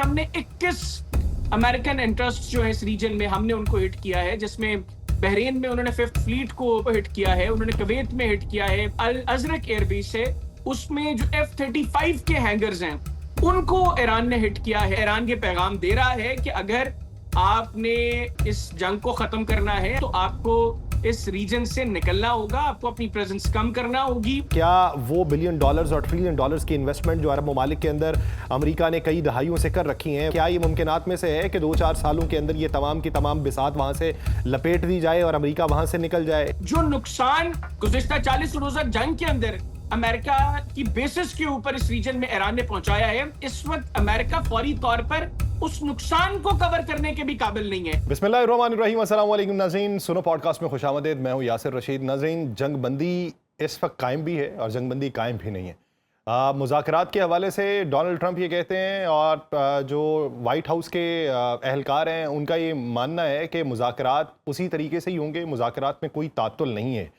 हमने 21 American interest जो है इस रीजन में हमने उनको हिट किया है, जिसमें बहरीन में उन्होंने फिफ्थ फ्लीट को हिट किया है, उन्होंने कुवैत में हिट किया है, अल अजरक एयरबेस है, उसमें जो F-35 के हैंगर्स हैं उनको ईरान ने हिट किया है। ईरान ये पैगाम दे रहा है कि अगर आपने इस जंग को खत्म करना है तो आपको इस रीजन से निकलना होगा, आपको अपनी प्रेजेंस कम करना होगी। क्या वो बिलियन डॉलर्स और ट्रिलियन डॉलर्स की इन्वेस्टमेंट जो अरब ममालिक के अंदर अमेरिका ने कई दहाइयों से कर रखी हैं, क्या ये मुमकिनात में से है कि 2-4 सालों के अंदर ये तमाम की तमाम बिसात वहां से लपेट दी जाए और अमेरिका वहां से निकल जाए? जो नुकसान गुज़िश्ता 40 रोज़ा जंग के अंदर अमेरिका की बेसिस के ऊपर इस रीजन में ईरान ने पहुंचाया है, इस वक्त अमेरिका फौरी तौर पर उस नुकसान को कवर करने के भी काबिल नहीं है। बिस्मिल्लाहिर्रहमानिर्रहीम, अस्सलाम वालेकुम नाज़रीन, सुनो पॉडकास्ट में खुशामदीद। मैं हूं यासिर रशीद। नाज़रीन, जंगबंदी इस वक्त कायम भी है और जंगबंदी कायम भी नहीं है। मुज़ाकरात के हवाले से डोनाल्ड ट्रंप ये कहते हैं और जो वाइट हाउस के अहलकार हैं उनका ये मानना है कि मुज़ाकरात उसी तरीके से ही होंगे, मुज़ाकरात में कोई तात्तुल नहीं है।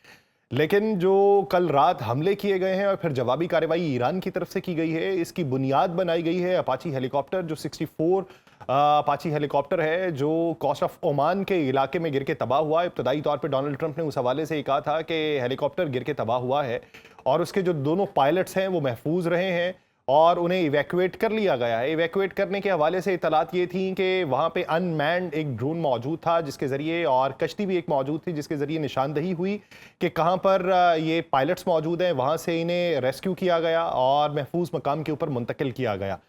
लेकिन जो कल रात हमले किए गए हैं और फिर जवाबी कार्रवाई ईरान की तरफ से की गई है, इसकी बुनियाद बनाई गई है अपाची हेलीकॉप्टर, जो 64 अपाची हेलीकॉप्टर है जो कोस्ट ऑफ ओमान के इलाके में गिर के तबाह हुआ है। इब्तदाई तौर पे डोनाल्ड ट्रंप ने उस हवाले से कहा था कि हेलीकॉप्टर गिर के तबाह हुआ है और उसके जो दोनों पायलट्स हैं वो महफूज रहे हैं और उन्हें इवैक्यूएट कर लिया गया है। इवैक्यूएट करने के हवाले से इतलात ये थी कि वहाँ पे अनमैन्ड एक ड्रोन मौजूद था जिसके ज़रिए, और कश्ती भी एक मौजूद थी जिसके ज़रिए निशानदही हुई कि कहाँ पर ये पायलट्स मौजूद हैं, वहाँ से इन्हें रेस्क्यू किया गया और महफूज मकाम के ऊपर मुंतकिल किया गया।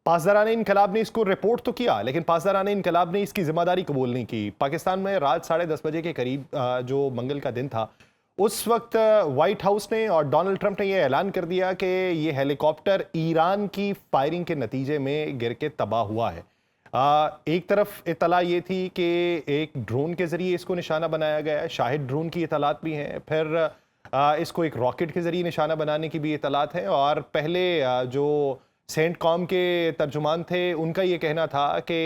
पासदारान इनकलाब ने इसको रिपोर्ट तो किया, लेकिन पासदारान इनकलाब ने इसकी जिम्मेदारी कबूल नहीं की। पाकिस्तान में रात 10:30 बजे के करीब जो मंगल का दिन था, उस वक्त व्हाइट हाउस ने और डोनाल्ड ट्रंप ने यह ऐलान कर दिया कि ये हेलीकॉप्टर ईरान की फायरिंग के नतीजे में गिर के तबाह हुआ है। एक तरफ इतला ये थी कि एक ड्रोन के ज़रिए इसको निशाना बनाया गया है, शाहिद ड्रोन की इतलात भी हैं, फिर इसको एक रॉकेट के ज़रिए निशाना बनाने की भी इतलात हैं, और पहले जो सेंट कॉम के तर्जुमान थे उनका ये कहना था कि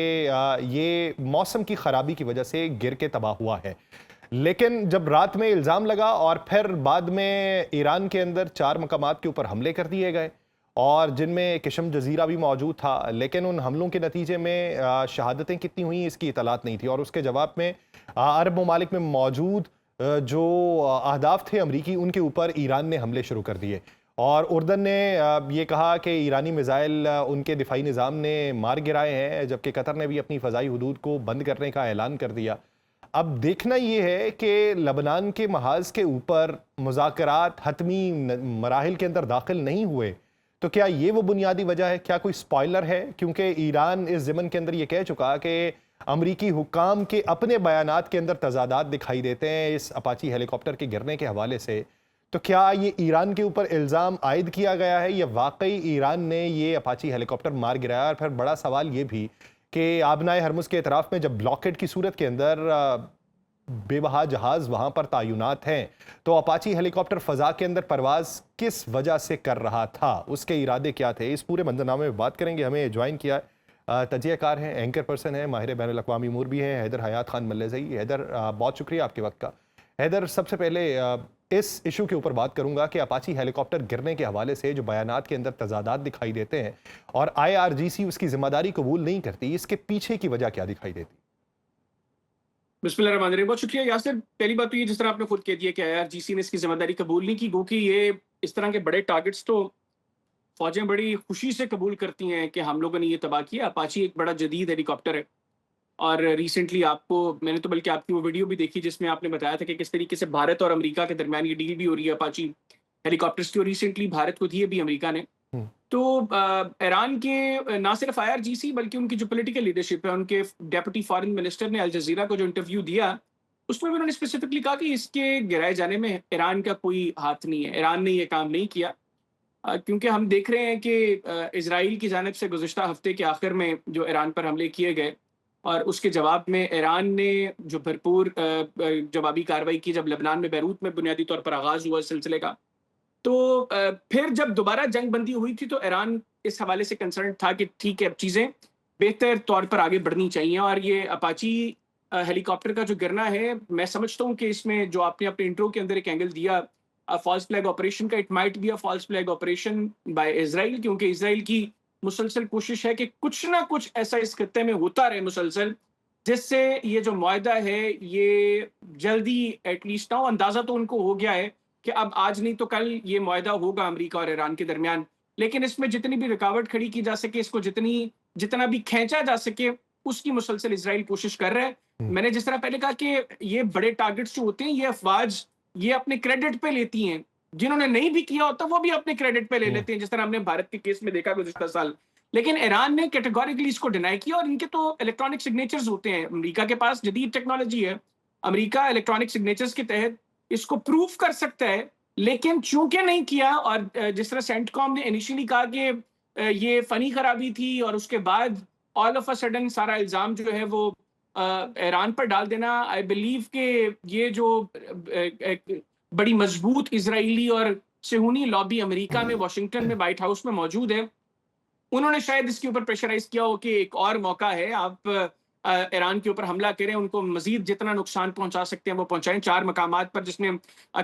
ये मौसम की ख़राबी की वजह से गिर के तबाह हुआ है। लेकिन जब रात में इल्ज़ाम लगा और फिर बाद में ईरान के अंदर 4 मकामात के ऊपर हमले कर दिए गए और जिनमें किशम जजीरा भी मौजूद था, लेकिन उन हमलों के नतीजे में शहादतें कितनी हुई इसकी इतलात नहीं थी, और उसके जवाब में अरब ममालिक में मौजूद जो अहदाफ थे अमरीकी, उनके ऊपर ईरान ने हमले शुरू कर दिए। और उर्दन ने ये कहा कि ईरानी मिसाइल उनके दिफाई निज़ाम ने मार गिराए हैं, जबकि कतर ने भी अपनी फ़ज़ाई हदूद को बंद करने का ऐलान कर दिया। अब देखना ये है कि लबनान के महाज के ऊपर मुज़ाकरात हतमी मराहिल के अंदर दाखिल नहीं हुए, तो क्या ये वो बुनियादी वजह है? क्या कोई स्पॉइलर है? क्योंकि ईरान इस ज़मन के अंदर ये कह चुका कि अमरीकी हुक्काम के अपने बयानात के अंदर तज़ादात दिखाई देते हैं इस अपाची हेलीकॉप्टर के गिरने के हवाले से। तो क्या ये ईरान के ऊपर इल्ज़ाम आयद किया गया है या वाकई ईरान ने ये अपाची हेलीकॉप्टर मार गिराया? और फिर बड़ा सवाल ये भी कि आबनाए हरमुज़ के एतराफ़ में जब ब्लॉकेड की सूरत के अंदर बेबहा जहाज़ वहाँ पर तायुनात हैं, तो अपाची हेलीकॉप्टर फ़ज़ा के अंदर परवाज़ किस वजह से कर रहा था, उसके इरादे क्या थे? इस पूरे मंजरनामे में बात करेंगे। हमें ज्वाइन किया तजियाकार हैं, एंकर पर्सन है, माहिर बैनुल अक़वामी उमूर भी हैं, हैदर हयात खान मल्लज़ई। हैदर, बहुत शुक्रिया आपके वक्त का। हैदर, सबसे पहले इस इशू के ऊपर बात करूंगा कि अपाची हेलीकॉप्टर गिरने के हवाले से जो बयानात के अंदर तजादात दिखाई देते हैं और IRGC उसकी जिम्मेदारी कबूल नहीं करती, इसके पीछे की वजह क्या दिखाई देती? बिस्मिल्लाहिर्रहमानिर्रहीम। बहुत शुक्रिया यासिर। पहली बात तो ये, जिस तरह आपने खुद कह दिया कि IRGC ने इसकी जिम्मेदारी कबूल नहीं की, गो कि ये इस तरह के बड़े टारगेट्स तो फौजें बड़ी खुशी से कबूल करती हैं कि हम लोगों ने ये तबाह किया। अपाची एक बड़ा जदीद हेलीकॉप्टर है और रिसेंटली मैंने तो बल्कि आपकी वो वीडियो भी देखी जिसमें आपने बताया था कि किस तरीके से भारत और अमेरिका के दरमियान ये डील भी हो रही है अपाची हेलीकॉप्टर्स की, और रिसेंटली भारत को दिए भी अमेरिका ने। तो ईरान के ना सिर्फ IRGC बल्कि उनकी जो पॉलिटिकल लीडरशिप है, उनके डेप्यूटी फॉरेन मिनिस्टर ने अल जजीरा को जो इंटरव्यू दिया उसमें भी उन्होंने स्पेसिफिकली कहा कि इसके गिराए जाने में ईरान का कोई हाथ नहीं है, ईरान ने ये काम नहीं किया। क्योंकि हम देख रहे हैं कि इजराइल की जानिब से गुज़िश्ता हफ्ते के आखिर में जो ईरान पर हमले किए गए और उसके जवाब में ईरान ने जो भरपूर जवाबी कार्रवाई की जब लबनान में, बैरूत में बुनियादी तौर पर आगाज़ हुआ इस सिलसिले का। तो फिर जब दोबारा जंग बंदी हुई थी तो ईरान इस हवाले से कंसर्न था कि ठीक है, अब चीज़ें बेहतर तौर पर आगे बढ़नी चाहिए। और ये अपाची हेलीकॉप्टर का जो गिरना है, मैं समझता हूँ कि इसमें जो आपने अपने इंट्रो के अंदर एक एंगल दिया फॉल्स फ्लैग ऑपरेशन का, it might be a false flag operation by Israel, क्योंकि इजराइल की मुसलसल कोशिश है कि कुछ ना कुछ ऐसा इस खत्ते में होता रहे मुसलसल, जिससे ये जो मुआहदा है ये जल्दी एटलीस्ट ना हो। अंदाजा तो उनको हो गया है कि अब आज नहीं तो कल ये मुआहदा होगा अमेरिका और ईरान के दरमियान, लेकिन इसमें जितनी भी रुकावट खड़ी की जा सके, इसको जितना भी खींचा जा सके, उसकी मुसलसल इसराइल कोशिश कर रहा है। हम्म, मैंने जिस तरह पहले कहा कि ये बड़े टारगेट्स जो होते हैं ये अफवाज ये अपने क्रेडिट पे लेती हैं, जिन्होंने नहीं भी किया होता वो भी अपने क्रेडिट पे ले हम्म, लेते हैं, जिस तरह हमने भारत के केस में देखा गुज़िश्ता साल। लेकिन ईरान ने कैटेगोरिकली इसको डिनाई किया, और इनके तो इलेक्ट्रॉनिक सिग्नेचर्स होते हैं। अमेरिका के पास जदीद टेक्नोलॉजी है, अमेरिका इलेक्ट्रॉनिक सिग्नेचर्स के तहत इसको प्रूव कर सकता है, लेकिन चूंकि नहीं किया, और जिस तरह सेंटकॉम ने इनिशियली कहा कि ये फनी खराबी थी, और उसके बाद ऑल ऑफ अ सडन सारा इल्जाम जो है वो ईरान पर डाल देना, आई बिलीव कि ये जो एक बड़ी मजबूत इजरायली और सेहूनी लॉबी अमेरिका में, वाशिंगटन में, व्हाइट हाउस में मौजूद है, उन्होंने शायद इसके ऊपर प्रेशराइज किया हो कि एक और मौका है, आप ईरान के ऊपर हमला करें, उनको मजीद जितना नुकसान पहुंचा सकते हैं वो पहुंचाएं। 4 मकामात पर, जिसमें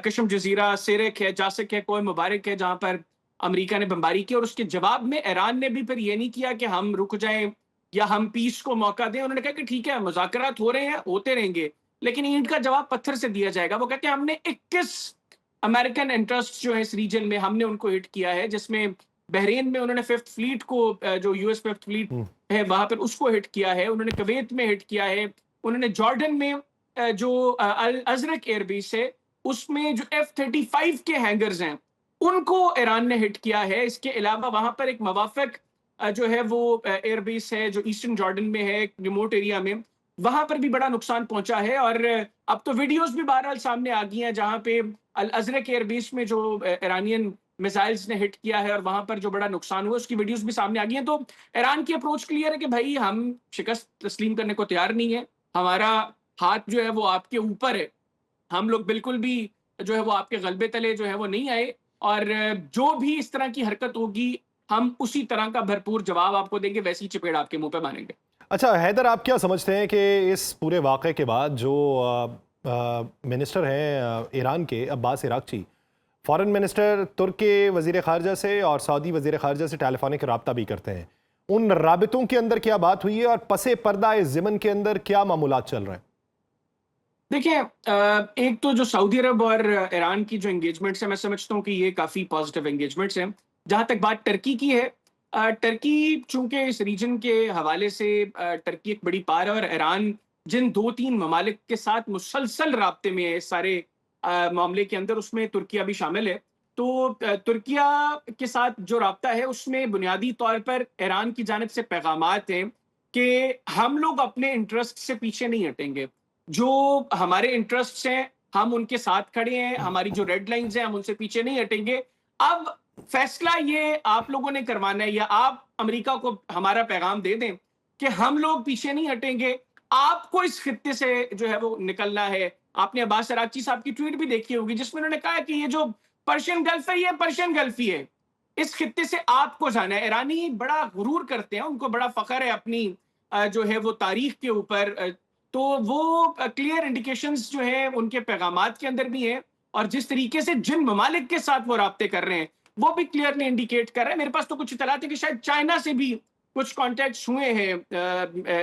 कशम जजीरा, सिरक है, जासिक है, कोई मुबारक है, जहां पर अमेरिका ने बमबारी की, और उसके जवाब में ईरान ने भी फिर ये नहीं किया कि हम रुक जाएं या हम पीस को मौका दें। उन्होंने कहा कि ठीक है, मुज़ाकरात हो रहे हैं, होते रहेंगे, लेकिन ईंट का जवाब पत्थर से दिया जाएगा। वो कहते हैं हमने 21 अमेरिकन इंटरेस्ट जो है इस रीजन में, हमने उनको हिट किया है, जिसमें बहरीन में उन्होंने फिफ्थ फ्लीट को, जो यूएस फिफ्थ फ्लीट हम्म, है वहां पर, उसको हिट किया है, उन्होंने कुवैत में हिट किया है, उन्होंने जॉर्डन में जो अल अजरक एयरबेस है उसमें जो F-35 के हैंगर्स हैं उनको ईरान ने हिट किया है। इसके अलावा वहां पर एक मवाफक जो है वो एयरबेस है जो ईस्टर्न जॉर्डन में है, रिमोट एरिया में, वहां पर भी बड़ा नुकसान पहुंचा है। और अब तो वीडियोस भी बहरहाल सामने आ गई हैं जहां पे अल अजरक एयरबेस में जो ईरानियन मिसाइल्स ने हिट किया है और वहां पर जो बड़ा नुकसान हुआ उसकी वीडियोस भी सामने आ गई हैं। तो ईरान की अप्रोच क्लियर है कि भाई हम शिकस्त तस्लीम करने को तैयार नहीं है, हमारा हाथ जो है वो आपके ऊपर है, हम लोग बिल्कुल भी जो है वो आपके गलबे तले जो है वो नहीं आए, और जो भी इस तरह की हरकत होगी हम उसी तरह का भरपूर जवाब आपको देंगे, वैसी चपेड़ आपके मुंह पे मारेंगे। अच्छा हैदर, आप क्या समझते हैं कि इस पूरे वाक़े के बाद जो मिनिस्टर हैं ईरान के, अब्बास इराक़ची, फॉरेन मिनिस्टर तुर्क के वज़ीर ख़ारजा से और सऊदी वज़ीर ख़ारजा से टेलीफोनिक रब्ता भी करते हैं, उन राबितों के अंदर क्या बात हुई है और पसे पर्दा इस ज़िमन के अंदर क्या मामूलात चल रहे हैं? देखिए, एक तो जो सऊदी अरब और ईरान की जो एंगेजमेंट्स हैं, मैं समझता हूँ कि ये काफ़ी पॉजिटिव एंगेजमेंट्स हैं। जहाँ तक बात टर्की की है, टर्की चूँकि इस रीजन के हवाले से टर्की एक बड़ी पार है, और ईरान जिन 2-3 ममालिक के साथ मुसलसल राब्ते में है इस सारे मामले के अंदर, उसमें तुर्किया भी शामिल है। तो तुर्किया के साथ जो राब्ता है उसमें बुनियादी तौर पर ईरान की जानिब से पैगामात हैं कि हम लोग अपने इंटरेस्ट से पीछे नहीं हटेंगे, जो हमारे इंटरेस्ट्स हैं हम उनके साथ खड़े हैं, हमारी जो रेड लाइंस हैं हम उनसे पीछे नहीं हटेंगे। अब फैसला ये आप लोगों ने करवाना है, या आप अमेरिका को हमारा पैगाम दे दें कि हम लोग पीछे नहीं हटेंगे, आपको इस खित्ते से जो है वो निकलना है। आपने अब्बास अरागची साहब की ट्वीट भी देखी होगी जिसमें उन्होंने कहा कि ये जो पर्शियन गल्फ है ये पर्शियन गल्फ ही है, इस खित्ते से आपको जाना है। ईरानी बड़ा गुरूर करते हैं, उनको बड़ा फख्र है अपनी जो है वो तारीख के ऊपर, तो वो क्लियर इंडिकेशंस जो है उनके पैगामात के अंदर भी हैं, और जिस तरीके से जिन ममालिक के साथ वो राब्ते कर रहे हैं वो भी क्लियरली इंडिकेट कर रहे हैं। मेरे पास तो कुछ इतलात है कि शायद चाइना से भी कुछ कॉन्टेक्ट्स हुए हैं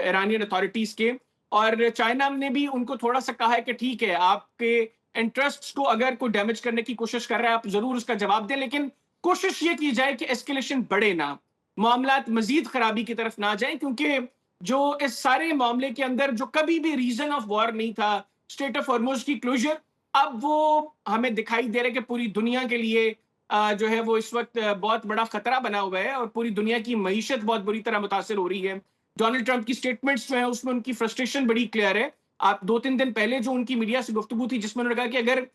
ईरानियन अथॉरिटीज के, और चाइना ने भी उनको थोड़ा सा कहा है कि ठीक है, आपके इंटरेस्ट्स को अगर कोई डैमेज करने की कोशिश कर रहा है आप जरूर उसका जवाब दें, लेकिन कोशिश ये की जाए कि एस्केलेशन बढ़े ना, मामलात मजीद खराबी की तरफ ना जाए, क्योंकि जो इस सारे मामले के अंदर जो कभी भी रीजन ऑफ वॉर नहीं था, स्टेट ऑफ हॉर्मुज की क्लोजर, अब वो हमें दिखाई दे रहा है कि पूरी दुनिया के लिए जो है वो इस वक्त बहुत बड़ा खतरा बना हुआ है, और पूरी दुनिया की मईशत बहुत बुरी तरह मुतासर हो रही है। डोनाल्ड ट्रंप की स्टेटमेंट्स जो है उसमें उनकी फ्रस्ट्रेशन बड़ी क्लियर है। आप 2-3 दिन पहले जो उनकी मीडिया से गुफ्तगू थी जिसमें उन्होंने कहा कि अगर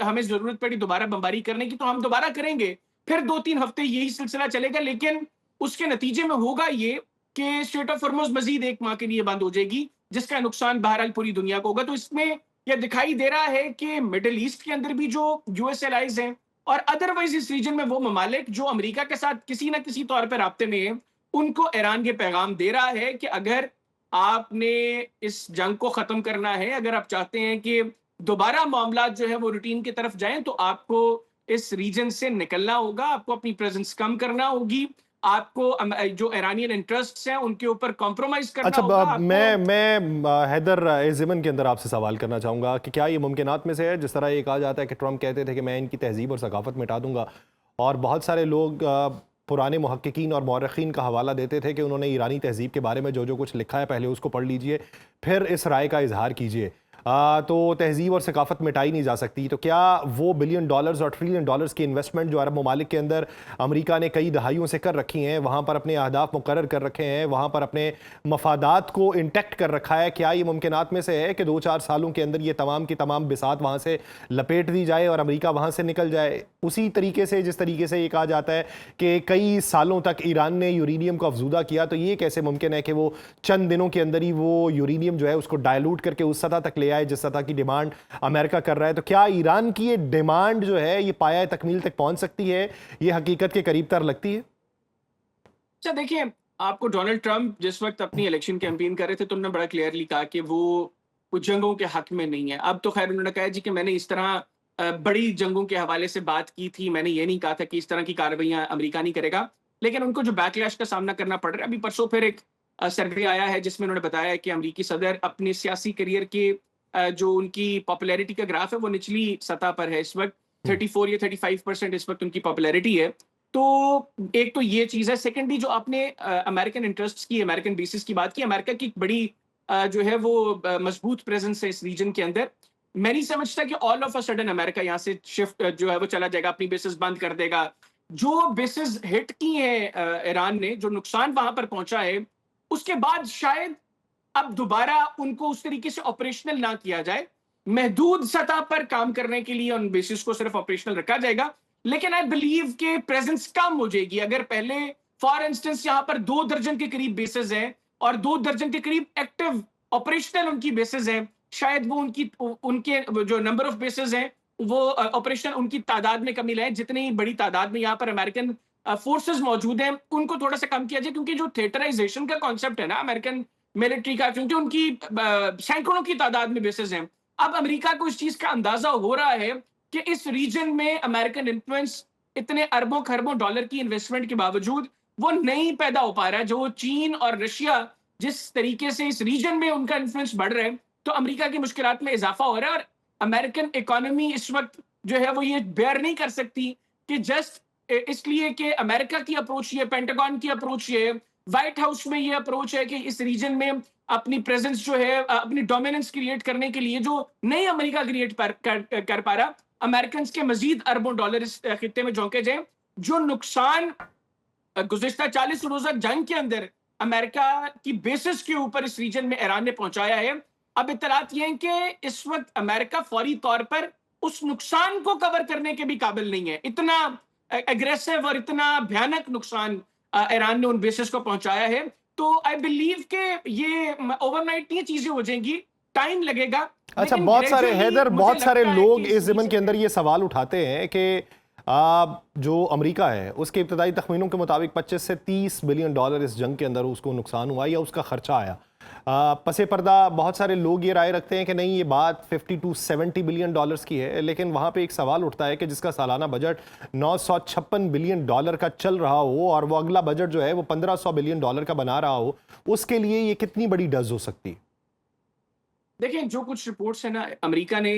हमें जरूरत पड़ी दोबारा बमबारी करने की तो हम दोबारा करेंगे, फिर 2-3 हफ्ते यही सिलसिला चलेगा, लेकिन उसके नतीजे में होगा ये कि स्टेट ऑफ हॉर्मुज मजीद 1 माह के लिए बंद हो जाएगी, जिसका नुकसान बहरहाल पूरी दुनिया को होगा। तो इसमें यह दिखाई दे रहा है कि मिडिल ईस्ट के अंदर भी जो यूएस एलाइज हैं, और अदरवाइज इस रीजन में वो ममालिक जो अमेरिका के साथ किसी ना किसी तौर पर राब्ते में है, उनको ईरान ये पैगाम दे रहा है कि अगर आपने इस जंग को खत्म करना है, अगर आप चाहते हैं कि दोबारा मामला जो है वो रूटीन की तरफ जाएं, तो आपको इस रीजन से निकलना होगा, आपको अपनी प्रेजेंस कम करना होगी, आपको जो ईरानियन इंटरेस्ट्स हैं उनके ऊपर कॉम्प्रोमाइज करना अच्छा, होगा आपको। मैं हैदर ज़िमन के अंदर आपसे सवाल करना चाहूँगा कि क्या ये मुमकिनात में से है, जिस तरह ये कहा जाता है कि ट्रंप कहते थे कि मैं इनकी तहज़ीब और सकाफ़त मिटा दूंगा, और बहुत सारे लोग पुराने मुहक्किकीन और मौरख़ीन का हवाला देते थे कि उन्होंने ईरानी तहज़ीब के बारे में जो जो कुछ लिखा है पहले उसको पढ़ लीजिए, फिर इस राय का इजहार कीजिए। तो तहज़ीब और सकाफ़त मिटाई नहीं जा सकती। तो क्या वो बिलियन डॉलर्स और ट्रिलियन डॉलर्स की इन्वेस्टमेंट जो अरब ममालिक के अंदर अमेरिका ने कई दहाइयों से कर रखी हैं, वहाँ पर अपने अहदाफ मुकर्रर कर रखे हैं, वहाँ पर अपने मफादात को इंटेक्ट कर रखा है, क्या ये मुमकिनात में से है कि 2-4 सालों के अंदर ये तमाम की तमाम बिसात वहाँ से लपेट दी जाए और अमेरिका वहाँ से निकल जाए? उसी तरीके से जिस तरीके से ये कहा जाता है कि कई सालों तक ईरान ने यूरेनियम को अफजूदा किया, तो ये कैसे मुमकिन है कि वो चंद दिनों के अंदर ही वो यूरेनियम जो है उसको डायलूट करके उस सतह तक ले आए जिस सतह की डिमांड अमेरिका कर रहा है? तो क्या ईरान की ये डिमांड जो है ये पाया तकमील तक पहुंच सकती है? ये हकीकत के करीब तर लगती है? अच्छा देखिए, आपको डोनाल्ड ट्रंप जिस वक्त अपनी इलेक्शन कैंपेन कर रहे थे तो उन्होंने बड़ा क्लियरली कहा कि वो कुछ जंगों के हक में नहीं है। अब तो खैर उन्होंने कहा जी कि मैंने इस तरह बड़ी जंगों के हवाले से बात की थी, मैंने ये नहीं कहा था कि इस तरह की कार्रवाइयां अमेरिका नहीं करेगा। लेकिन उनको जो बैकलैश का सामना करना पड़ रहा है, अभी परसों फिर एक सर्वे आया है जिसमें उन्होंने बताया है कि अमेरिकी सदर अपने सियासी करियर के जो उनकी पॉपुलैरिटी का ग्राफ है वो निचली सतह पर है इस वक्त। 34 या 35% इस वक्त उनकी पॉपुलैरिटी है। तो एक तो ये चीज है। सेकेंडली जो आपने अमेरिकन इंटरेस्ट्स की, अमेरिकन बेसिस की बात की, अमेरिका की एक बड़ी जो है वो मजबूत प्रेजेंस है इस रीजन के अंदर। मैं नहीं समझता कि all of a sudden America यहाँ से शिफ्ट जो है वो चला जाएगा, अपनी बेसिस बंद कर देगा। जो बेसिस हिट की है ईरान ने, जो नुकसान वहां पर पहुंचा है, उसके बाद शायद अब दोबारा उनको उस तरीके से ऑपरेशनल ना किया जाए। महदूद सतह पर काम करने के लिए उन बेसिस को सिर्फ ऑपरेशनल रखा जाएगा। लेकिन आई बिलीव के प्रेजेंस कम हो जाएगी। अगर पहले फॉर इंस्टेंस यहाँ पर 2 दर्जन के करीब बेसिस हैं और 2 दर्जन के करीब एक्टिव ऑपरेशनल उनकी बेसिस हैं, शायद वो उनके जो नंबर ऑफ बेसिस हैं वो ऑपरेशनल उनकी तादाद में कमी लाए। जितनी बड़ी तादाद में यहाँ पर अमेरिकन फोर्सेस मौजूद हैं उनको थोड़ा सा कम किया जाए, क्योंकि जो थिएटराइजेशन का कॉन्सेप्ट है ना अमेरिकन मिलिट्री का, क्योंकि उनकी सैकड़ों की तादाद में बेसिस हैं। अब अमेरिका को इस चीज का अंदाजा हो रहा है कि इस रीजन में अमेरिकन इन्फ्लुएंस इतने अरबों खरबों डॉलर की इन्वेस्टमेंट के बावजूद वो नहीं पैदा हो पा रहा है। जो चीन और रशिया जिस तरीके से इस रीजन में उनका इन्फ्लुएंस बढ़ रहा है, तो अमेरिका की मुश्किलात में इजाफा हो रहा है। और अमेरिकन इकोनॉमी इस वक्त जो है वो ये बेयर नहीं कर सकती कि जस्ट इसलिए कि अमेरिका की अप्रोच ये, पेंटागन की अप्रोच ये, व्हाइट हाउस में ये अप्रोच है कि इस रीजन में अपनी प्रेजेंस जो है, अपनी डोमिनेंस क्रिएट करने के लिए जो नहीं अमेरिका क्रिएट कर पा रहा, अमेरिकन के मजीद अरबों डॉलर इस खित्ते में झोंके जाए। जो नुकसान गुज़िश्ता 40 रोज़ा जंग के अंदर अमेरिका की बेसिस के ऊपर इस रीजन में ईरान ने पहुंचाया है, अब इत्तलात ये हैं कि इस वक्त अमेरिका फौरी तौर पर उस नुकसान को कवर करने के भी काबिल नहीं है। इतना एग्रेसिव और इतना भयानक नुकसान ईरान ने उन बेसिस को पहुंचाया है। तो आई बिलीव के ये ओवरनाइट नहीं चीजें हो जाएंगी, टाइम लगेगा। अच्छा, लेकिन बहुत सारे ग्रेजुअली हैदर, मुझे बहुत सारे लगता है लोग कि इस ज़िमन के रीजन अंदर ये सवाल उठाते हैं कि जो अमेरिका है उसके इब्तदाई तखमीनों के मुताबिक 25 से 30 बिलियन डॉलर इस जंग के अंदर उसको नुकसान हुआ या उसका खर्चा आया। पसे पर्दा बहुत सारे लोग ये राय रखते हैं कि नहीं, ये बात 50 टू 70 बिलियन डॉलर्स की है। लेकिन वहाँ पे एक सवाल उठता है कि जिसका सालाना बजट 956 बिलियन डॉलर का चल रहा हो और वो अगला बजट जो है वो 1500 बिलियन डॉलर का बना रहा हो, उसके लिए ये कितनी बड़ी डज हो सकती है? देखिए, जो कुछ रिपोर्ट्स है ना, अमेरिका ने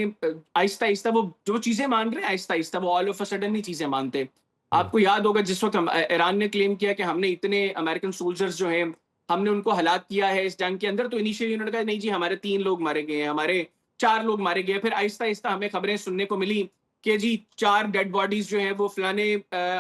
आहिस्ता आहिस्ता वो जो चीजें मान रहे हैं, आहिस्ता आहिस्ता वो ऑल ऑफ अ सडन नहीं चीजें मानते। आपको याद होगा जिस वक्त ईरान ने क्लेम किया कि हमने इतने अमेरिकन सोल्जर्स जो हैं हमने उनको हलाक किया है इस जंग के अंदर, तो इनिशियली उन्होंने कहा नहीं जी हमारे 3 लोग मारे गए हैं, हमारे 4 लोग मारे गए। फिर आहिस्ता आहिस्ता हमें खबरें सुनने को मिली कि जी 4 डेड बॉडीज जो है वो फलाने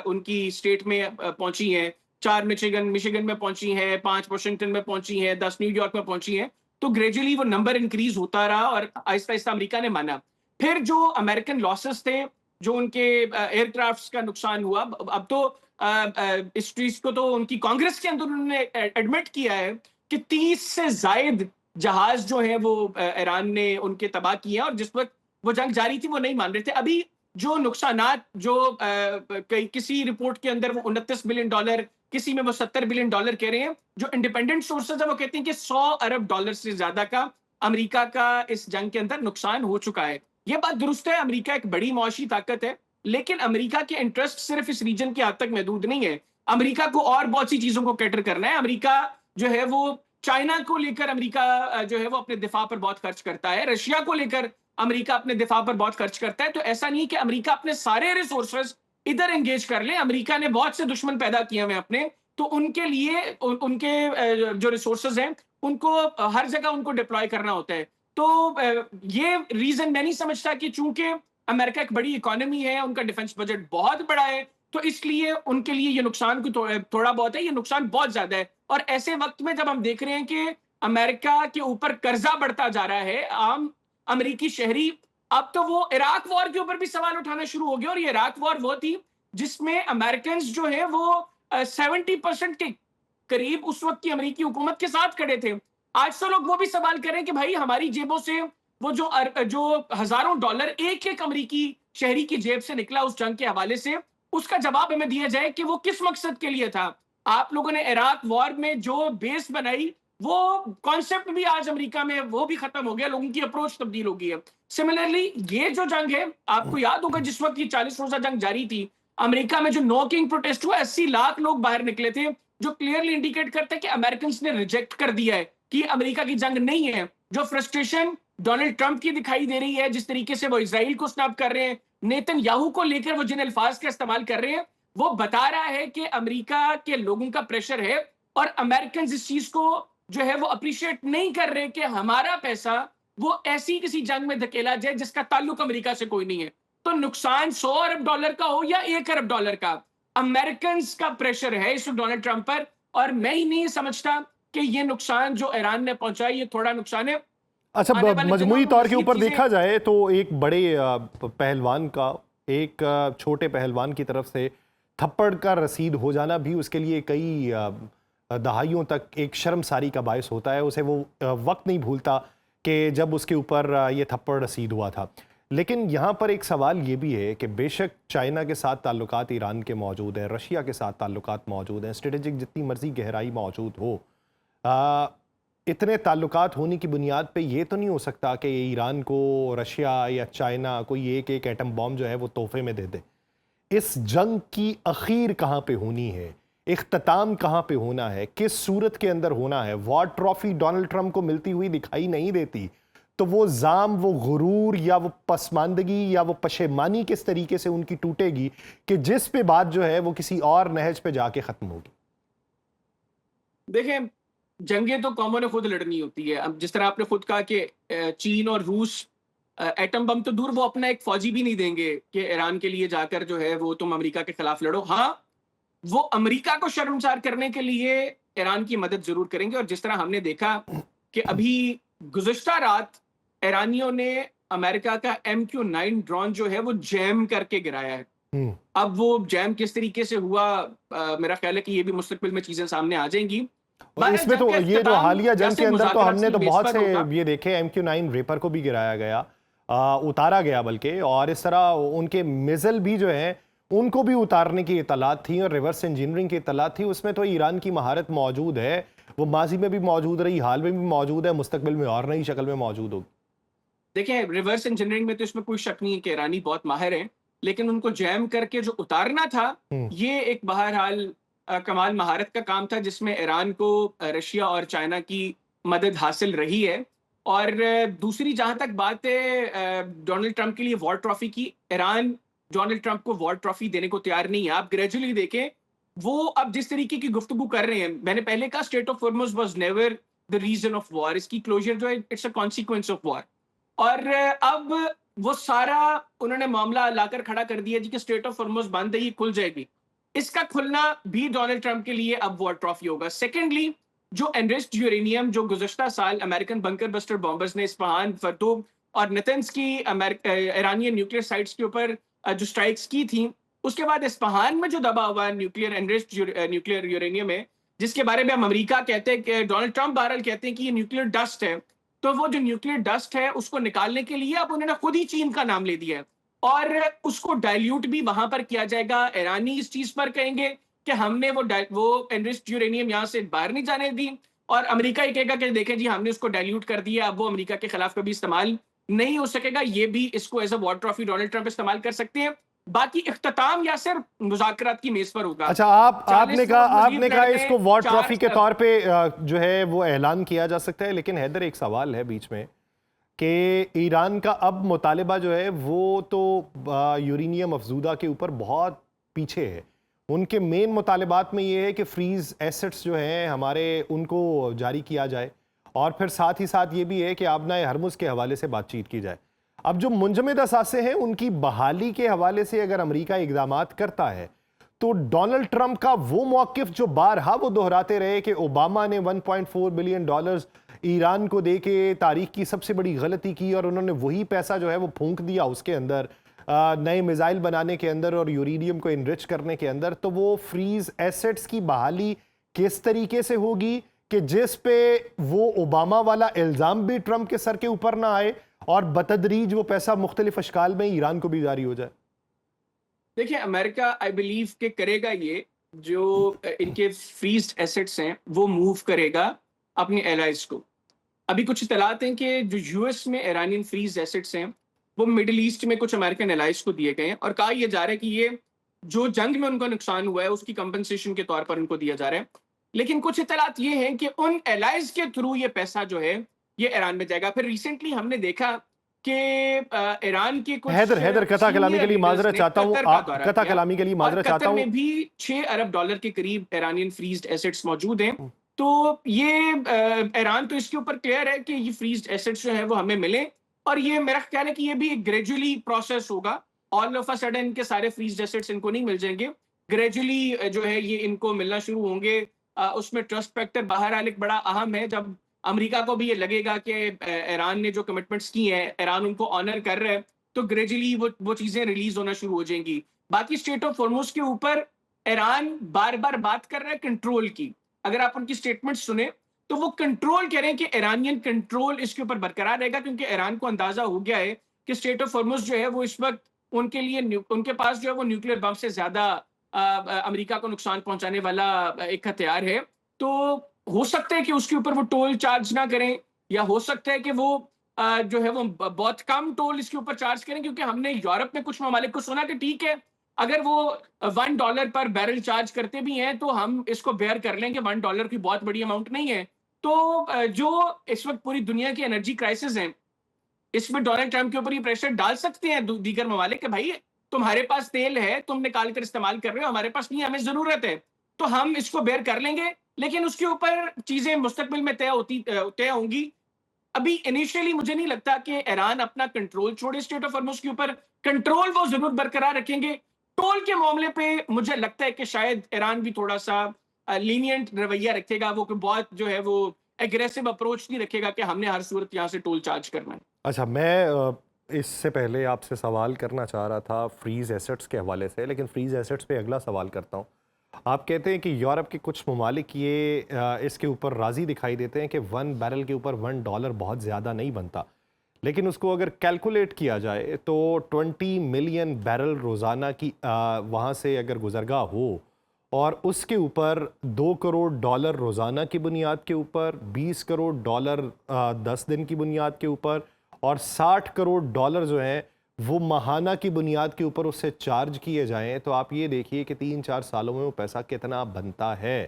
उनकी स्टेट में पहुंची हैं, 4 मिशिगन में पहुंची हैं, 5 वाशिंगटन में पहुंची हैं, 10 न्यूयॉर्क में पहुंची हैं। तो ग्रेजुअली वो नंबर इंक्रीज होता रहा और आहिस्ता आहिस्ता अमेरिका ने माना। फिर जो अमेरिकन लॉसेस थे, जो उनके एयरक्राफ्ट्स का नुकसान हुआ, अब तो इस चीज को तो उनकी कांग्रेस के अंदर उन्होंने एडमिट किया है कि 30 से जायद जहाज जो है वो ईरान ने उनके तबाह किए हैं। और जिस वक्त वो जंग जारी थी वो नहीं मान रहे थे। अभी जो नुकसानात जो किसी रिपोर्ट के अंदर वो 29 बिलियन डॉलर, किसी में वो 70 बिलियन डॉलर कह रहे हैं। जो इंडिपेंडेंट सोर्सेज है वो कहते हैं कि 100 अरब डॉलर से ज्यादा का अमेरिका का इस जंग के अंदर नुकसान हो चुका है। ये बात दुरुस्त है, अमेरिका एक बड़ी मौशी ताकत है, लेकिन अमेरिका के इंटरेस्ट सिर्फ इस रीजन के हद तक महदूद नहीं है। अमेरिका को और बहुत सी चीजों को कैटर करना है। अमेरिका जो है वो चाइना को लेकर अमेरिका जो है वो अपने दिफा पर बहुत खर्च करता है, रशिया को लेकर अमेरिका अपने दिफा पर बहुत खर्च करता है। तो ऐसा नहीं कि अमेरिका अपने सारे रिसोर्सेज इधर एंगेज कर ले। अमेरिका ने बहुत से दुश्मन पैदा किए हुए अपने, तो उनके लिए उनके जो रिसोर्सेज हैं उनको हर जगह उनको डिप्लॉय करना होता है। तो ये रीजन मैं नहीं समझता कि चूंकि अमेरिका एक बड़ी इकोनॉमी है, उनका डिफेंस बजट बहुत बड़ा है, तो इसलिए उनके लिए ये नुकसान थोड़ा बहुत है, ये नुकसान बहुत ज्यादा है। और ऐसे वक्त में जब हम देख रहे हैं कि अमेरिका के ऊपर कर्जा बढ़ता जा रहा है, आम अमेरिकी शहरी, अब तो वो इराक वॉर के ऊपर भी सवाल उठाना शुरू हो गया। और ये इराक वॉर वो थी जिसमें अमेरिकन जो है वो 70% के करीब उस वक्त की अमेरिकी हुकूमत के साथ खड़े थे। आज तो लोग वो भी सवाल करें कि भाई हमारी जेबों से वो जो हजारों डॉलर एक एक अमेरिकी शहरी की जेब से निकला उस जंग के हवाले से, उसका जवाब हमें दिया जाए कि वो किस मकसद के लिए था। आप लोगों ने इराक वॉर में जो बेस बनाई, वो कॉन्सेप्ट भी आज अमेरिका में वो भी खत्म हो गया, लोगों की अप्रोच तब्दील हो गई है। सिमिलरली ये जो जंग है, आपको याद होगा जिस वक्त ये 40 रोजा जंग जारी थी, अमेरिका में जो नो किंग प्रोटेस्ट हुआ, 80 लाख लोग बाहर निकले थे, जो क्लियरली इंडिकेट करते हैं कि अमेरिकन ने रिजेक्ट कर दिया है कि अमेरिका की जंग नहीं है। जो फ्रस्ट्रेशन डोनाल्ड ट्रंप की दिखाई दे रही है, जिस तरीके से वो इसराइल को स्नैप कर रहे हैं, नेतन्याहू को लेकर वो जिन अल्फाज का इस्तेमाल कर रहे हैं, वो बता रहा है कि अमेरिका के लोगों का प्रेशर है और अमेरिकन इस चीज को जो है वो अप्रिशिएट नहीं कर रहे कि हमारा पैसा वो ऐसी किसी जंग में धकेला जाए जिसका ताल्लुक अमेरिका से कोई नहीं है। तो नुकसान 100 अरब डॉलर का हो या 1 अरब डॉलर का, अमेरिकन का प्रेशर है इस डोनाल्ड ट्रंप पर। और मैं ही नहीं समझता कि ये नुकसान जो ईरान ने पहुंचाया ये थोड़ा नुकसान है। अच्छा, मजमूई तौर के ऊपर देखा जाए तो एक बड़े पहलवान का एक छोटे पहलवान की तरफ से थप्पड़ का रसीद हो जाना भी उसके लिए कई दहाइयों तक एक शर्मसारी का बायस होता है। उसे वो वक्त नहीं भूलता कि जब उसके ऊपर ये थप्पड़ रसीद हुआ था। लेकिन यहाँ पर एक सवाल ये भी है कि बेशक चाइना के साथ ताल्लुकात ईरान के मौजूद हैं, रशिया के साथ ताल्लुकात मौजूद हैं, स्ट्रेटेजिक जितनी मर्जी गहराई मौजूद हो, इतने ताल्लुकात होने की बुनियाद पे ये तो नहीं हो सकता कि ईरान को रशिया या चाइना कोई एक एक एटम बॉम्ब जो है वो तोहफे में दे दे। इस जंग की अखीर कहाँ पे होनी है, इख्तिताम कहाँ पे होना है, किस सूरत के अंदर होना है? वॉर ट्रॉफी डोनाल्ड ट्रंप को मिलती हुई दिखाई नहीं देती, तो वो जाम, वो गुरूर या वो पसमानदगी या वो पशेमानी किस तरीके से उनकी टूटेगी कि जिस पे बात जो है वो किसी और नहज पे जाके खत्म होगी? देखें, जंगें तो कौमों ने खुद लड़नी होती है। अब जिस तरह आपने खुद कहा कि चीन और रूस एटम बम तो दूर, वो अपना एक फौजी भी नहीं देंगे कि ईरान के लिए जाकर जो है वो तुम अमेरिका के खिलाफ लड़ो। हाँ, वो अमेरिका को शर्मसार करने के लिए ईरान की मदद जरूर करेंगे। और जिस तरह हमने देखा कि अभी गुज़श्ता रात ईरानियों ने अमेरिका का MQ-9 ड्रोन जो है वो जैम करके गिराया है। अब वो जैम किस तरीके से हुआ, मेरा ख्याल है कि ये भी मुस्तकबिल में चीजें सामने आ जाएंगी। और इसमें तो ये जो हालिया जंग के अंदर तो हमने तो बहुत से ये देखे, MQ-9 रेपर को भी गिराया गया, उतारा गया बल्कि, और इस तरह उनके मिसाइल भी जो है उनको भी उतारने की इतलात थी और रिवर्स इंजीनियरिंग की इतलात थी। उसमें तो ईरान की महारत मौजूद है, वो माजी में भी मौजूद रही, हाल में भी मौजूद है, मुस्तकबिल में और नई शक्ल में मौजूद होगी। देखिए, रिवर्स इंजीनियरिंग में तो इसमें कोई शक नहीं है कि ईरानी बहुत माहिर हैं, लेकिन उनको जैम करके जो उतारना था ये एक बहरहाल कमाल महारत का काम था, जिसमें ईरान को रशिया और चाइना की मदद हासिल रही है। और दूसरी जहां तक बात है डोनाल्ड ट्रंप के लिए वॉर ट्रॉफी की, ईरान डोनाल्ड ट्रंप को वॉर ट्रॉफी देने को तैयार नहीं है। आप ग्रेजुअली देखें, वो अब जिस तरीके की गुफ्तगू कर रहे हैं, मैंने पहले कहा state of Hormuz was never the reason of war, इसकी क्लोजर जो है it's a consequence of war. और अब वो सारा उन्होंने मामला लाकर खड़ा कर दिया जी कि स्टेट ऑफ हॉर्मुज़ बंद है, ये खुल जाएगी। इसका खुलना भी डोनाल्ड ट्रंप के लिए अब वॉर ट्रॉफी होगा। सेकेंडली, जो एनरिच्ड यूरेनियम जो गुज़श्ता साल अमेरिकन बंकर बस्टर बॉम्बर्स ने इस्फहान, फरदोब और नेतन्स की ईरानियन न्यूक्लियर साइट्स के ऊपर जो स्ट्राइक्स की थी, उसके बाद इस्फहान में जो दबा हुआ न्यूक्लियर एनरिच्ड न्यूक्लियर यूरेनियम है, जिसके बारे में हम अमेरिका कहते हैं कि डोनाल्ड ट्रंप बहरहाल कहते हैं कि ये न्यूक्लियर डस्ट है, तो वो जो न्यूक्लियर डस्ट है उसको निकालने के लिए अब उन्होंने खुद ही चीन का नाम ले दिया है और उसको डाइल्यूट भी वहां पर किया जाएगा। ईरानी इस चीज पर कहेंगे कि हमने वो एनरिच्ड यूरेनियम यहाँ से बाहर नहीं जाने दी, और अमेरिका ये कहेगा कि देखें जी हमने उसको डाइल्यूट कर दिया, अब वो अमेरिका के खिलाफ कभी इस्तेमाल नहीं हो सकेगा। ये भी इसको as a war trophy Donald Trump इस्तेमाल कर सकते हैं। बाकी इख्तिताम या सिर्फ मुज़ाकरात की मेज पर होगा। अच्छा, 40 लोग मजीद आपने कहा लड़ इसको गए, वॉर 4 ट्रॉफी के तौर पे जो है वो ऐलान किया जा सकता है, लेकिन हैदर एक सवाल है बीच में कि ईरान का अब मुतालिबा जो है वो तो यूरेनियम अफजूदा के ऊपर बहुत पीछे है। उनके मेन मुतालिबात में ये है कि फ्रीज एसेट्स जो हैं हमारे उनको जारी किया जाए, और फिर साथ ही साथ ये भी है कि आबनाए हरमुज के हवाले से बातचीत की जाए। अब जो मुंजमद असासे हैं उनकी बहाली के हवाले से अगर अमेरिका इकदाम करता है तो डोनाल्ड ट्रंप का वो मौक़िफ़ जो बारहा वो दोहराते रहे कि ओबामा ने 1.4 बिलियन डॉलर्स ईरान को दे के तारीख की सबसे बड़ी गलती की, और उन्होंने वही पैसा जो है वो फूंक दिया उसके अंदर नए मिसाइल बनाने के अंदर और यूरेनियम को इनरिच करने के अंदर। तो वो फ्रीज एसेट्स की बहाली किस तरीके से होगी कि जिस पे वो ओबामा वाला इल्ज़ाम भी ट्रंप के सर के ऊपर ना आए और बतदरीज वो पैसा मुख्तलिफ अशकाल में ईरान को भी जारी हो जाए? देखिए, अमेरिका आई बिलीव के करेगा ये, जो इनके फ्रीज्ड एसेट्स हैं वो मूव करेगा अपने एलाइज को। अभी कुछ इत्तलात हैं कि जो यूएस में ईरानियन फ्रीज एसेट्स हैं वो मिडिल ईस्ट में कुछ अमेरिकन एलाइज को दिए गए हैं, और कहा यह जा रहा है कि ये जो जंग में उनका नुकसान हुआ है उसकी कंपनसेशन के तौर पर उनको दिया जा रहा है। लेकिन कुछ इत्तलात ये हैं कि उन एलाइज के थ्रू ये पैसा जो है ये ईरान में जाएगा। फिर रिसेंटली हमने देखा कि ईरान के कुछ हैदर हैदर कथा कलामी के सीनियर लिए लीडर्स माजरत ने चाहता हूँ, कतर का दौरा कथा किया, कलामी के लिए और माजरत चाहता कतर हूँ। में भी 6 अरब डॉलर के करीब ईरानियन फ्रीज्ड एसेट्स मौजूद हैं। तो ये ईरान तो इसके ऊपर क्लियर है कि ये फ्रीज्ड एसेट्स जो है वो हमें मिले, और ये मेरा ख्याल है कि ये भी एक ग्रेजुअली प्रोसेस होगा। ऑल ऑफ अ सडन इनके सारे फ्रीज्ड एसेट्स इनको नहीं मिल जाएंगे, ग्रेजुअली जो है ये इनको मिलना शुरू होंगे। उसमें ट्रस्ट फैक्टर बहरहाल एक बड़ा अहम है। जब अमेरिका को भी ये लगेगा कि ईरान ने जो कमिटमेंट्स की हैं ईरान उनको ऑनर कर रहा है, तो ग्रेजुअली वो चीजें रिलीज होना शुरू हो जाएंगी। बाकी स्टेट ऑफ हॉर्मुज के ऊपर ईरान बार बार बात कर रहा है कंट्रोल की। अगर आप उनकी स्टेटमेंट सुने तो वो कंट्रोल कह रहे हैं कि ईरानियन कंट्रोल इसके ऊपर बरकरार रहेगा, क्योंकि ईरान को अंदाजा हो गया है कि स्टेट ऑफ हॉर्मुज जो है वो इस वक्त उनके लिए, उनके पास जो है वो न्यूक्लियर बम से ज्यादा अमेरिका को नुकसान पहुंचाने वाला एक हथियार है। तो हो सकता है कि उसके ऊपर वो टोल चार्ज ना करें, या हो सकता है कि वो जो है वो बहुत कम टोल इसके ऊपर चार्ज करें, क्योंकि हमने यूरोप में कुछ ममालिक को सुना कि ठीक है अगर वो $1 पर बैरल चार्ज करते भी हैं तो हम इसको बेयर कर लेंगे, $1 की बहुत बड़ी अमाउंट नहीं है। तो जो इस वक्त पूरी दुनिया की एनर्जी क्राइसिस है, इसमें डोनाल्ड ट्रंप के ऊपर ये प्रेशर डाल सकते हैं दीगर ममालिक कि भाई तुम्हारे पास तेल है, तुम निकाल कर इस्तेमाल कर रहे हो, हमारे पास नहीं, हमें जरूरत है, तो हम इसको बेयर कर लेंगे। लेकिन उसके ऊपर चीजें मुस्तकबिल में तय होंगी। अभी इनिशियली मुझे नहीं लगता कि ईरान अपना कंट्रोल छोड़े स्टेट ऑफ हॉर्मुज के ऊपर, कंट्रोल वो जरूर बरकरार रखेंगे। टोल के मामले पे मुझे लगता है कि शायद ईरान भी थोड़ा सा लीनियंट रवैया रखेगा, वो बहुत जो है वो एग्रेसिव अप्रोच नहीं रखेगा कि हमने हर सूरत यहाँ से टोल चार्ज करना है। अच्छा, मैं इससे पहले आपसे सवाल करना चाह रहा था फ्रीज एसेट्स के हवाले से, लेकिन फ्रीज एसेट्स पे अगला सवाल करता हूँ। आप कहते हैं कि यूरोप के कुछ ममालिक ये इसके ऊपर राज़ी दिखाई देते हैं कि 1 बैरल के ऊपर $1 बहुत ज़्यादा नहीं बनता, लेकिन उसको अगर कैलकुलेट किया जाए तो 20 मिलियन बैरल रोज़ाना की वहाँ से अगर गुजरगाह हो, और उसके ऊपर $2 करोड़ रोज़ाना की बुनियाद के ऊपर, $20 करोड़ 10 दिन की बुनियाद के ऊपर, और $60 करोड़ जो हैं वो माहाना की बुनियाद के ऊपर उससे चार्ज किए जाएं, तो आप ये देखिए कि 3-4 सालों में वो पैसा कितना बनता है।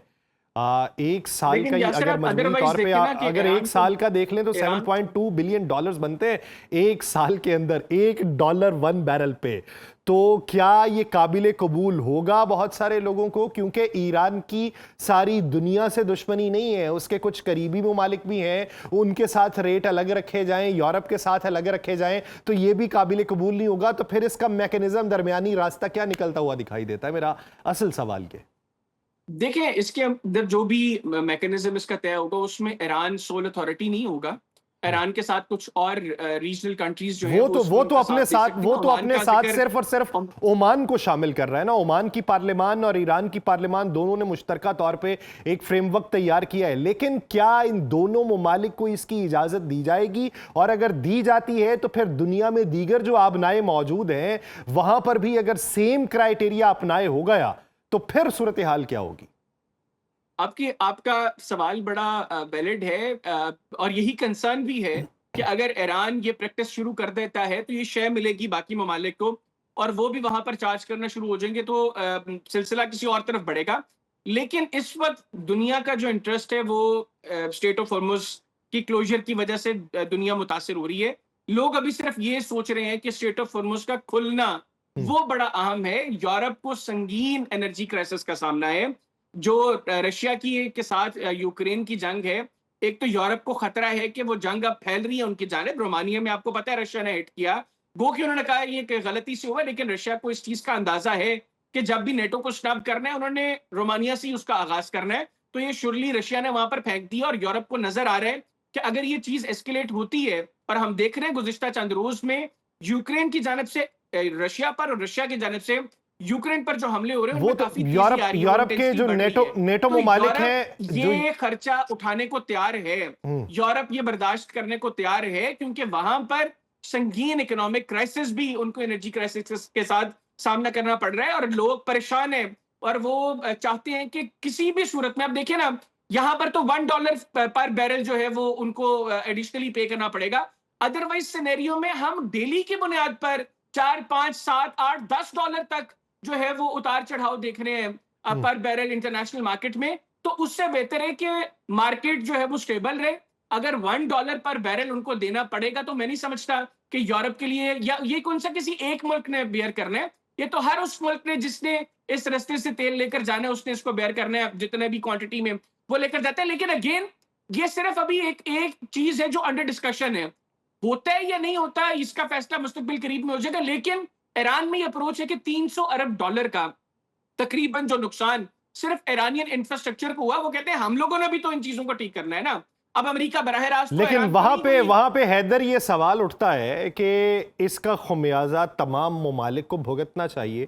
एक साल लेकिन का ही यासर अगर आप मजमूई अदरवाइज तौर पे देखें ना कि अगर एक साल का देख लें तो ईरान 7.2 बिलियन डॉलर्स बनते हैं एक साल के अंदर, $1 1 बैरल पे। तो क्या ये काबिले कबूल होगा बहुत सारे लोगों को? क्योंकि ईरान की सारी दुनिया से दुश्मनी नहीं है, उसके कुछ करीबी ममालिक भी हैं, उनके साथ रेट अलग रखे जाएं, यूरोप के साथ अलग रखे जाएं, तो ये भी काबिले कबूल नहीं होगा। तो फिर इसका मैकेनिज्म, दरमियानी रास्ता क्या निकलता हुआ दिखाई देता है? मेरा असल सवाल ये। देखें, इसके अंदर जो भी मैकेनिज्म इसका तय होगा उसमें ईरान सोल अथॉरिटी नहीं होगा। ईरान के साथ कुछ और रीजनल कंट्रीज जो है वो तो अपने साथ जिक्र सिर्फ और सिर्फ ओमान को शामिल कर रहा है ना। ओमान की पार्लियामान और ईरान की पार्लियामान दोनों ने मुश्तरका तौर पे एक फ्रेमवर्क तैयार किया है, लेकिन क्या इन दोनों ममालिक को इसकी इजाजत दी जाएगी? और अगर दी जाती है तो फिर दुनिया में दीगर जो आबनाए मौजूद हैं वहां पर भी अगर सेम क्राइटेरिया अपनाए हो गया तो फिर सूरत हाल क्या होगी? आपका सवाल बड़ा वैलिड है, और यही कंसर्न भी है कि अगर ईरान ये प्रैक्टिस शुरू कर देता है तो ये शय मिलेगी बाकी ममालिक को, और वो भी वहां पर चार्ज करना शुरू हो जाएंगे तो सिलसिला किसी और तरफ बढ़ेगा। लेकिन इस वक्त दुनिया का जो इंटरेस्ट है वो स्टेट ऑफ हॉर्मुज की क्लोजर की वजह से दुनिया मुतासिर हो रही है। लोग अभी सिर्फ ये सोच रहे हैं कि स्टेट ऑफ हॉर्मुज का खुलना हम्म। वो बड़ा अहम है। यूरोप को संगीन एनर्जी क्राइसिस का सामना है। जो रशिया की के साथ यूक्रेन की जंग है, एक तो यूरोप को खतरा है कि वो जंग अब फैल रही है उनकी जानिब। रोमानिया में आपको पता है रशिया ने हिट किया, गो कि उन्होंने कहा ये गलती से हुआ, लेकिन रशिया को इस चीज का अंदाजा है कि जब भी नेटो को स्टॉप करना है उन्होंने रोमानिया से ही उसका आगाज करना है। तो ये शुरली रशिया ने वहां पर फेंक दिया और यूरोप को नजर आ रहा है कि अगर ये चीज एस्केलेट होती है, और हम देख रहे हैं गुज़िश्ता चंद रोज में यूक्रेन की जानिब से रशिया पर और रशिया की जानिब से यूक्रेन पर जो हमले हो रहे हैं वो उनमें तो काफी तेजी यूरोप आ रही है और यूरोप के इंटेंसिटी जो बढ़ रही नेटो है। नेटो तो ममालिक यूरोप हैं जो ये खर्चा उठाने को तैयार है, हम्म। यूरोप ये बर्दाश्त करने को तैयार है, क्योंकि वहां पर संगीन इकोनॉमिक क्राइसिस भी उनको एनर्जी क्राइसिस के साथ सामना करना पड़ रहा है और लोग परेशान हैं। और वो चाहते हैं कि किसी भी सूरत में, आप देखिए ना, यहाँ पर तो $1 पर बैरल जो है वो उनको एडिशनली पे करना पड़ेगा। अदरवाइज सिनेरियो में हम डेली की बुनियाद पर 4, 5, 7, 8, $10 तक जो है वो उतार चढ़ाव देख रहे हैं हम्म। पर बैरल इंटरनेशनल मार्केट में। तो उससे बेहतर है कि मार्केट जो है वो स्टेबल रहे। अगर $1 पर बैरल उनको देना पड़ेगा तो मैं नहीं समझता कि यूरोप के लिए, या ये कौन सा किसी एक मुल्क ने बेयर करना है, ये तो हर उस मुल्क ने जिसने इस रास्ते से तेल लेकर जाना है उसने इसको बेयर करना है, जितने भी क्वांटिटी में वो लेकर जाता है। लेकिन अगेन ये सिर्फ अभी एक एक चीज है जो अंडर डिस्कशन है। होता है या नहीं होता इसका फैसला मुस्तकबिल करीब में हो जाएगा। लेकिन ईरान में ये अप्रोच है कि $300 अरब का तकरीबन जो नुकसान सिर्फ ईरानियन इंफ्रास्ट्रक्चर को हुआ, वो कहते हैं हम लोगों ने भी तो इन चीजों को ठीक करना है ना। अब अमेरिका बराह रास्त तो लेकिन ईरान को नहीं, वहां पे हैदर ये सवाल उठता है कि इसका खमियाजा तमाम ममालिक को भुगतना चाहिए।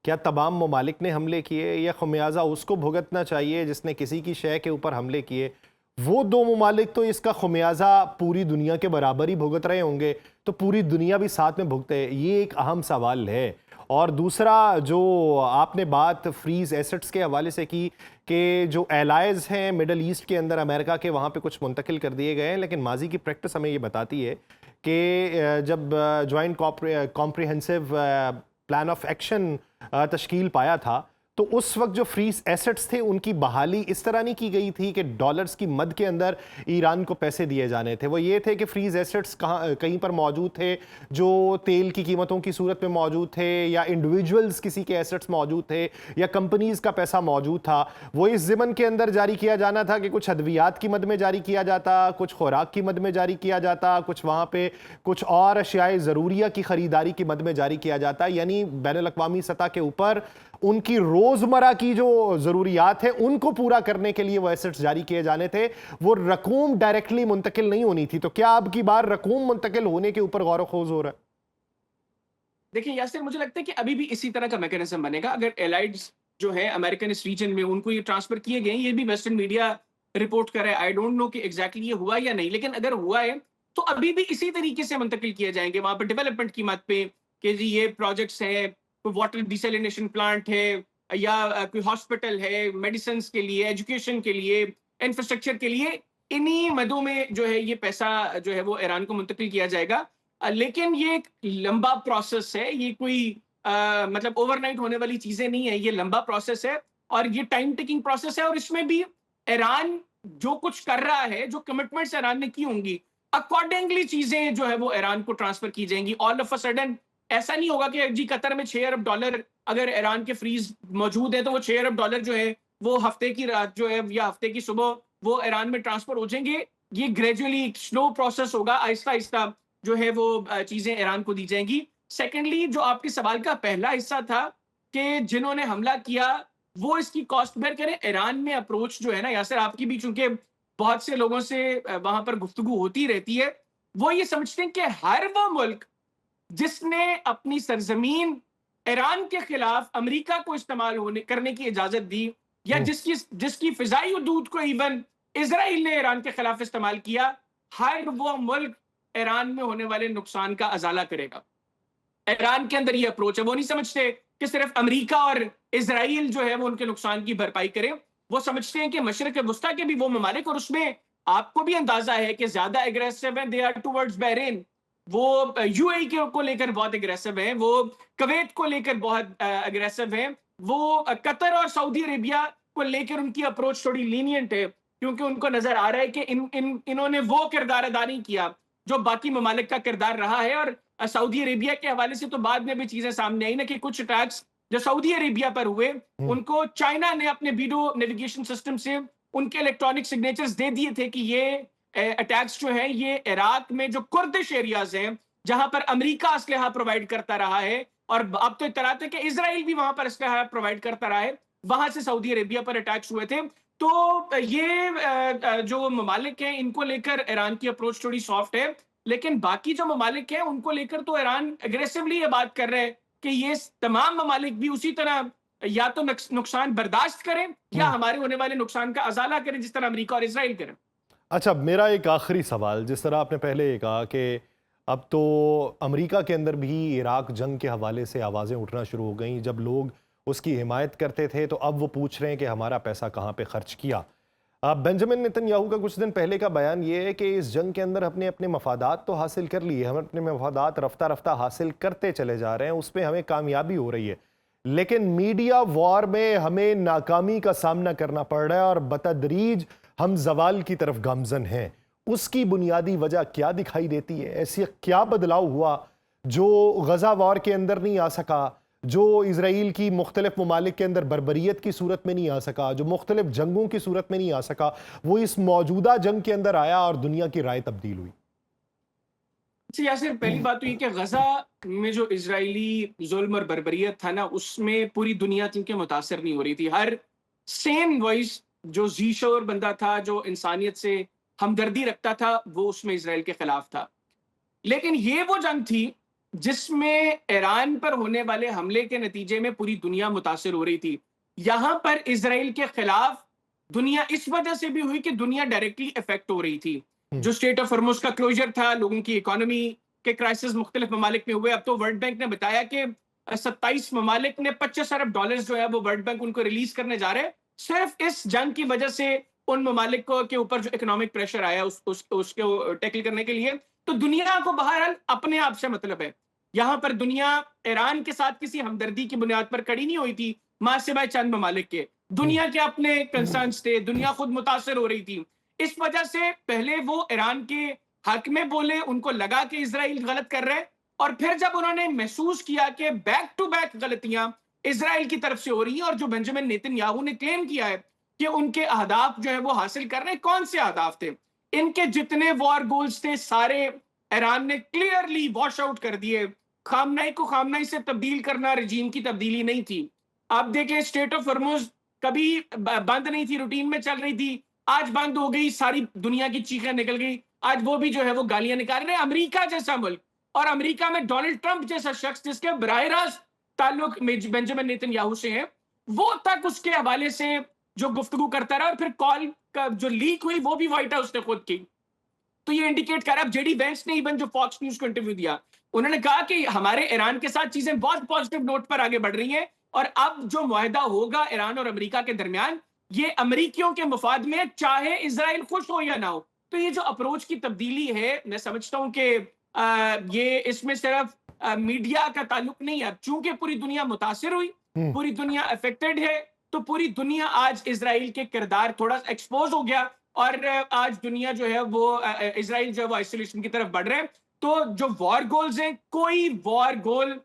क्या तमाम ममालिक ने हमले किए या खमियाजा उसको भुगतना चाहिए जिसने किसी की शय के ऊपर हमले किए? वो दो ममालिक तो इसका खमियाजा पूरी दुनिया के बराबर ही भुगत रहे होंगे, तो पूरी दुनिया भी साथ में भुगते, ये एक अहम सवाल है। और दूसरा, जो आपने बात फ्रीज एसेट्स के हवाले से की कि जो एलाइज हैं मिडल ईस्ट के अंदर अमेरिका के, वहाँ पे कुछ मुंतकिल कर दिए गए हैं, लेकिन माजी की प्रैक्टिस हमें ये बताती है कि जब joint comprehensive plan of action तश्कील पाया था तो उस वक्त जो फ्रीज एसेट्स थे उनकी बहाली इस तरह नहीं की गई थी कि डॉलर्स की मद के अंदर ईरान को पैसे दिए जाने थे। वो ये थे कि फ्रीज एसेट्स कहीं पर मौजूद थे जो तेल की कीमतों की सूरत में मौजूद थे, या इंडिविजुअल्स किसी के एसेट्स मौजूद थे, या कंपनीज का पैसा मौजूद था। वो इस ज़िमन के अंदर जारी किया जाना था कि कुछ अद्वियात की मद में जारी किया जाता, कुछ खुराक की मद में जारी किया जाता, कुछ वहाँ पे कुछ और अशियाए ज़रूरिया की ख़रीदारी की मद में जारी किया जाता। यानी बैनुल-अक़वामी सतह के ऊपर उनकी रोजमर्रा की जो जरूरियात है उनको पूरा करने के लिए वो एसेट्स जारी किए जाने थे। वो रकूम डायरेक्टली मुंतकिल नहीं होनी थी। तो क्या अब की बार रकूम मुंतकिल होने के ऊपर गौर खोज हो रहा है? देखिए यासिर, मुझे लगता है कि अभी भी इसी तरह का मैकेनिज्म बनेगा। अगर एलाइड्स जो है अमेरिकन इस रीजन में उनको ये ट्रांसफर किए गए, ये भी वेस्टर्न मीडिया रिपोर्ट कर रहा है। आई डोंट नो कि एग्जैक्टली ये हुआ या नहीं, लेकिन अगर हुआ है तो अभी भी इसी तरीके से मुंतकिल किए जाएंगे वहां पर डेवलपमेंट की मत पे कि जी ये प्रोजेक्ट्स हैं, कोई वाटर डिसैलिनेशन प्लांट है, या कोई हॉस्पिटल है, मेडिसिन के लिए, एजुकेशन के लिए, इंफ्रास्ट्रक्चर के लिए, इन्हीं मदों में जो है ये पैसा जो है वो ईरान को मुंतकिल किया जाएगा। लेकिन ये एक लंबा प्रोसेस है, ये कोई मतलब ओवरनाइट होने वाली चीजें नहीं है, ये लंबा प्रोसेस है और ये टाइम टेकिंग प्रोसेस है। और इसमें भी ईरान जो कुछ कर रहा है, जो कमिटमेंट्स ईरान ने की होंगी, अकॉर्डिंगली चीजें जो है वो ईरान को ट्रांसफर की जाएंगी। ऑल ऑफ अ सडन ऐसा नहीं होगा कि जी कतर में $6 अरब अगर ईरान के फ्रीज मौजूद है तो वो $6 अरब जो है वो हफ्ते की रात जो है या हफ्ते की सुबह वो ईरान में ट्रांसफर हो जाएंगे। ये ग्रेजुअली स्लो प्रोसेस होगा, आहिस्ता आहिस्ता जो है वो चीजें ईरान को दी जाएंगी। सेकेंडली, जो आपके सवाल का पहला हिस्सा था कि जिन्होंने हमला किया वो इसकी कॉस्ट बेयर करें, ईरान में अप्रोच जो है ना यासिर, आपकी भी चूंकि बहुत से लोगों से वहां पर गुफ्तगू होती रहती है, वो ये समझते हैं कि हर वो मुल्क जिसने अपनी सरजमीन ईरान के खिलाफ अमेरिका को इस्तेमाल होने करने की इजाजत दी, या जिसकी जिसकी फिजाई हदूद को इवन इजराइल ने ईरान के खिलाफ इस्तेमाल किया, हर वो मुल्क ईरान में होने वाले नुकसान का अजाला करेगा। ईरान के अंदर ये अप्रोच है। वो नहीं समझते कि सिर्फ अमेरिका और इजराइल जो है वो उनके नुकसान की भरपाई करे। वो समझते हैं कि मशरिक वस्ता के भी वो ममालिक, और उसमें आपको भी अंदाजा है कि ज्यादा एग्रेसिव है, दे आर टुवर्ड्स बहरीन। वो यूएई को लेकर बहुत एग्रेसिव हैं, वो कवैत को लेकर बहुत एग्रेसिव हैं, वो कतर और सऊदी अरेबिया को लेकर उनकी अप्रोच थोड़ी लीनियंट है, क्योंकि उनको नजर आ रहा है कि इन्होंने वो किरदार अदा नहीं किया जो बाकी ममालिक का किरदार रहा है। और सऊदी अरेबिया के हवाले से तो बाद में भी चीजें सामने आई ना कि कुछ अटैक्स जो सऊदी अरेबिया पर हुए, उनको चाइना ने अपने बीडो नेविगेशन सिस्टम से उनके इलेक्ट्रॉनिक सिग्नेचर्स दे दिए थे कि ये अटैक्स जो हैं ये इराक में जो कुर्दिश एरियाज हैं जहां पर अमेरिका असलहा प्रोवाइड करता रहा है, और अब तो इतरा थे कि इसराइल भी वहां पर असलहा प्रोवाइड करता रहा है, वहां से सऊदी अरेबिया पर अटैक्स हुए थे। तो ये जो ममालिक हैं इनको लेकर ईरान की अप्रोच थोड़ी सॉफ्ट है, लेकिन बाकी जो ममालिक हैं उनको लेकर तो ईरान एग्रेसिवली ये बात कर रहे हैं कि ये तमाम ममालिक भी उसी तरह या तो नुकसान बर्दाश्त करें या हमारे होने वाले नुकसान का अजाला करें जिस तरह अमेरिका और इसराइल करें। अच्छा, मेरा एक आखिरी सवाल, जिस तरह आपने पहले कहा कि अब तो अमेरिका के अंदर भी इराक जंग के हवाले से आवाज़ें उठना शुरू हो गई। जब लोग उसकी हिमायत करते थे तो अब वो पूछ रहे हैं कि हमारा पैसा कहाँ पे खर्च किया। बेंजामिन नेतन्याहू का कुछ दिन पहले का बयान ये है कि इस जंग के अंदर अपने अपने मफादात तो हासिल कर लिए, हम अपने मफादात रफ्ता रफ्ता हासिल करते चले जा रहे हैं, उसमें हमें कामयाबी हो रही है, लेकिन मीडिया वॉर में हमें नाकामी का सामना करना पड़ रहा है और बतदरीज हम जवाल की तरफ गामजन हैं। उसकी बुनियादी वजह क्या दिखाई देती है? ऐसी क्या बदलाव हुआ जो गजा वॉर के अंदर नहीं आ सका, जो इसराइल की मुख्तलिफ ममालिक के अंदर बर्बरियत की सूरत में नहीं आ सका, जो मुख्तलिफ जंगों की सूरत में नहीं आ सका, वो इस मौजूदा जंग के अंदर आया और दुनिया की राय तब्दील हुई? यासिर, पहली बात तो ये कि गजा में जो इजरायली जुल्म और बर्बरियत था ना, उसमें पूरी दुनिया क्योंकि मुतासर नहीं हो रही थी। हर सेम वॉइस जो जी शोर बंदा था, जो इंसानियत से हमदर्दी रखता था, वो उसमें इसराइल के खिलाफ था। लेकिन ये वो जंग थी जिसमें ईरान पर होने वाले हमले के नतीजे में पूरी दुनिया मुतासर हो रही थी। यहां पर इसराइल के खिलाफ दुनिया इस वजह से भी हुई कि दुनिया डायरेक्टली इफेक्ट हो रही थी। जो स्टेट ऑफ हॉर्मुज का क्लोजर था, लोगों की इकोनॉमी के क्राइसिस मुख्तलिफ ममालिक में हुए। अब तो वर्ल्ड बैंक ने बताया कि 27 ममालिक ने $25 अरब जो है वो वर्ल्ड बैंक उनको रिलीज करने जा रहे हैं, सिर्फ इस जंग की वजह से उन ममालिक को के ऊपर जो इकोनॉमिक प्रेशर आया उसको टैकल करने के लिए। तो दुनिया को बहरहाल अपने आप से मतलब है। यहाँ पर दुनिया ईरान के साथ किसी हमदर्दी की बुनियाद पर खड़ी नहीं हुई थी, मां सिवाय चंद ममालिक के। दुनिया के अपने कंसर्न्स थे, दुनिया खुद मुतासर हो रही थी। इस वजह से पहले वो ईरान के हक में बोले, उनको लगा कि इजराइल गलत कर रहा है, और फिर जब उन्होंने महसूस किया कि बैक टू बैक गलतियां इजराइल की तरफ से हो रही हैं, और जो बेंजामिन नेतन्याहू ने क्लेम किया है कि उनके अहदाफ जो है वो हासिल कर रहे हैं, कौन से अहदाफ थे, इनके जितने वॉर गोल्स थे सारे ईरान ने क्लियरली वॉश आउट कर दिए। खामनाई को खामनाई से तब्दील करना रजीम की तब्दीली नहीं थी। आप देखें, स्टेट ऑफ हॉर्मुज कभी बंद नहीं थी, रूटीन में चल रही थी, आज बंद हो गई, सारी दुनिया की चीखें निकल गई, आज वो भी जो है वो गालियां निकाल रहे हैं। अमेरिका जैसा मुल्क, और अमेरिका में डोनाल्ड ट्रंप जैसा शख्स जिसके बराह रास्त ताल्लुक बेंजामिन नेतन्याहू से है, वो तक उसके हवाले से जो गुफ्तगू करता रहा, और फिर कॉल का जो लीक हुई वो भी व्हाइट हाउस ने खुद की। तो ये इंडिकेट कर रहा है, जेडी वेंस ने इवन जो फॉक्स न्यूज को इंटरव्यू दिया, उन्होंने कहा कि हमारे ईरान के साथ चीजें बहुत पॉजिटिव नोट पर आगे बढ़ रही हैं, और अब जो मुआहदा होगा ईरान और अमेरिका के दरमियान, ये अमेरिकियों के मुफाद में, चाहे इजराइल खुश हो या ना हो। तो ये जो अप्रोच की तब्दीली है, मैं समझता हूं कि ये इसमें सिर्फ मीडिया का ताल्लुक नहीं है। चूंकि पूरी दुनिया मुतासिर हुई, पूरी दुनिया अफेक्टेड है, तो पूरी दुनिया आज इजराइल के किरदार थोड़ा एक्सपोज हो गया, और आज दुनिया जो है वो इजराइल जो है वो आइसोलेशन की तरफ बढ़ रहे हैं। तो जो वॉर गोल्स हैं, कोई वॉर गोल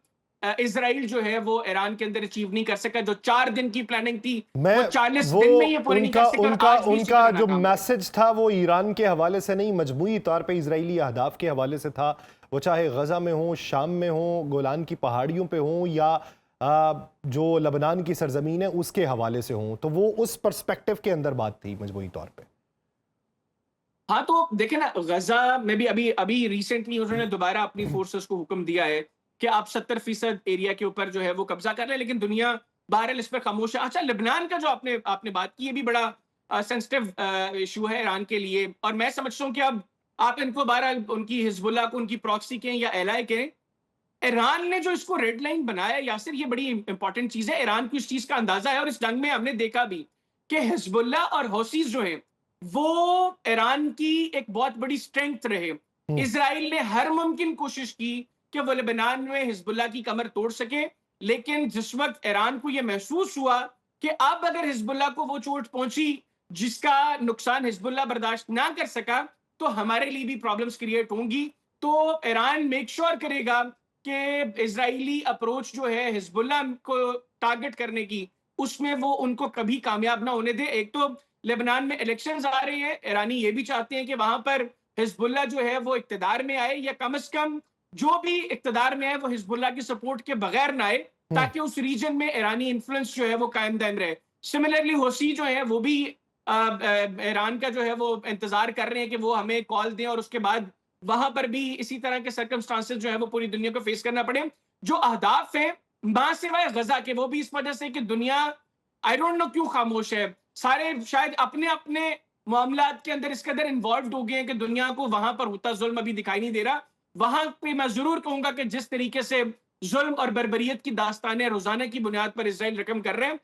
इजराइल जो है वो ईरान के अंदर अचीव नहीं कर सका। जो 4 दिन की प्लानिंग थी, वो 40 दिन में ये पूरी नहीं कर सका। उनका जो मैसेज था वो ईरान के हवाले से नहीं, मजमूई तौर पे इजरायली अहदाफ के हवाले से था। वो चाहे गजा में हो, शाम में हो, गोलान की पहाड़ियों पे हो, या जो लबनान की सरजमीन है उसके हवाले से हो, तो वो उस पर्सपेक्टिव के अंदर बात थी मजमूई तौर पे। हाँ, तो देखे ना, गजा में भी अभी रिसेंटली उन्होंने दोबारा अपनी फोर्सेस को हुक्म दिया है कि आप 70% एरिया के ऊपर जो है वो कब्जा कर लें, लेकिन दुनिया बहरहाल इस पर खामोश है। अच्छा, लेबनान का जो आपने बात की, ये भी बड़ा सेंसिटिव इशू है ईरान के लिए, और मैं समझता हूँ कि अब आप इनको बहरहाल उनकी हिजबुल्लाह को उनकी प्रॉक्सी कहें या एलआई कहें, ईरान ने जो इसको रेड लाइन बनाया यासिर, ये बड़ी इंपॉर्टेंट चीज है। ईरान को इस चीज का अंदाजा है, और इस जंग में हमने देखा भी कि हिजबुल्लाह और हौसीज जो है वो ईरान की एक बहुत बड़ी स्ट्रेंथ रहे। इसराइल ने हर मुमकिन कोशिश की कि वो लेबनान में हिजबुल्लाह की कमर तोड़ सके, लेकिन जिस वक्त ईरान को यह महसूस हुआ कि अब अगर हिजबुल्लाह को वो चोट पहुंची जिसका नुकसान हिजबुल्लाह बर्दाश्त ना कर सका, तो हमारे लिए भी प्रॉब्लम्स क्रिएट होंगी। तो ईरान मेक श्योर करेगा कि इजरायली अप्रोच जो है हिजबुल्लाह को टारगेट करने की, उसमें वो उनको कभी कामयाब ना होने दे। एक तो लेबनान में इलेक्शंस आ रहे हैं, ईरानी ये भी चाहते हैं कि वहां पर हिजबुल्लाह जो है वो इक्तदार में आए, या कम से कम जो भी इक्तदार में आए वो हिजबुल्लाह की सपोर्ट के बगैर ना आए, ताकि उस रीजन में ईरानी इन्फ्लुएंस जो है वो कायम दायम रहे। सिमिलरली होसी जो है वो भी ईरान का जो है वो इंतजार कर रहे हैं कि वो हमें कॉल दें और उसके बाद वहां पर भी इसी तरह के सर्कमस्टांसेस जो है वो पूरी दुनिया को फेस करना पड़े। जो अहदाफ है मां सिवाय गजा के, वो भी इस वजह से कि दुनिया आई डोंट नो क्यों खामोश है। सारे शायद अपने अपने मामलात के अंदर इस कदर इन्वॉल्व हो गए हैं कि दुनिया को वहां पर होता जुल्म अभी दिखाई नहीं दे रहा। वहां पे मैं जरूर कहूंगा कि जिस तरीके से जुल्म और बर्बरियत की दास्तानें रोजाना की बुनियाद पर इसराइल रकम कर रहे हैं,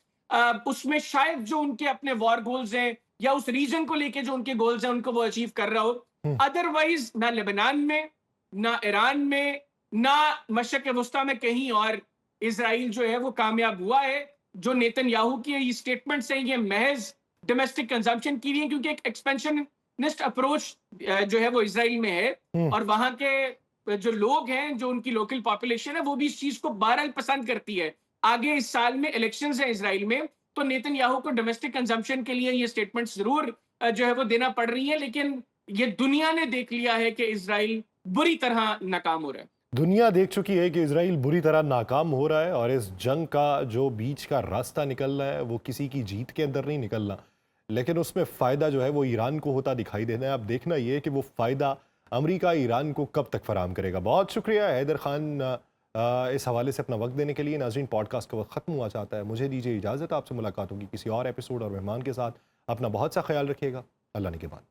उसमें शायद जो उनके अपने वॉर गोल्स हैं या उस रीजन को लेके जो उनके गोल्स हैं उनको वो अचीव कर रहा हो। अदरवाइज ना लेबनान में, ना ईरान में, ना मशरक वस्ता में कहीं और इसराइल जो है वो कामयाब हुआ है। जो नेतन्याहू की ये स्टेटमेंट्स हैं ये महज डोमेस्टिक कंजम्पशन की हुई है, क्योंकि एक एक्सपेंशनिस्ट अप्रोच जो है वो इसराइल में है, और वहां के जो लोग हैं, जो उनकी लोकल पॉपुलेशन है, वो भी इस चीज को बहरहाल पसंद करती है। आगे इस साल में इलेक्शंस है इसराइल में, तो नेतन्याहू को डोमेस्टिक कंजम्पशन के लिए ये स्टेटमेंट्स जरूर जो है वो देना पड़ रही है, लेकिन ये दुनिया ने देख लिया है कि इसराइल बुरी तरह नाकाम हो रहा है। दुनिया देख चुकी है कि इजराइल बुरी तरह नाकाम हो रहा है और इस जंग का जो बीच का रास्ता निकल रहा है वो किसी की जीत के अंदर नहीं निकलना, लेकिन उसमें फ़ायदा जो है वो ईरान को होता दिखाई देना है। अब देखना ये है कि वो फ़ायदा अमेरिका ईरान को कब तक फराहम करेगा। बहुत शुक्रिया हैदर खान इस हवाले से अपना वक्त देने के लिए। नाज़रीन, पॉडकास्ट का वक्त ख़त्म हुआ चाहता है, मुझे दीजिए इजाज़त। आपसे मुलाकात होगी किसी और एपिसोड और मेहमान के साथ। अपना बहुत सा ख्याल रखिएगा। अल्लाह ने के बाद।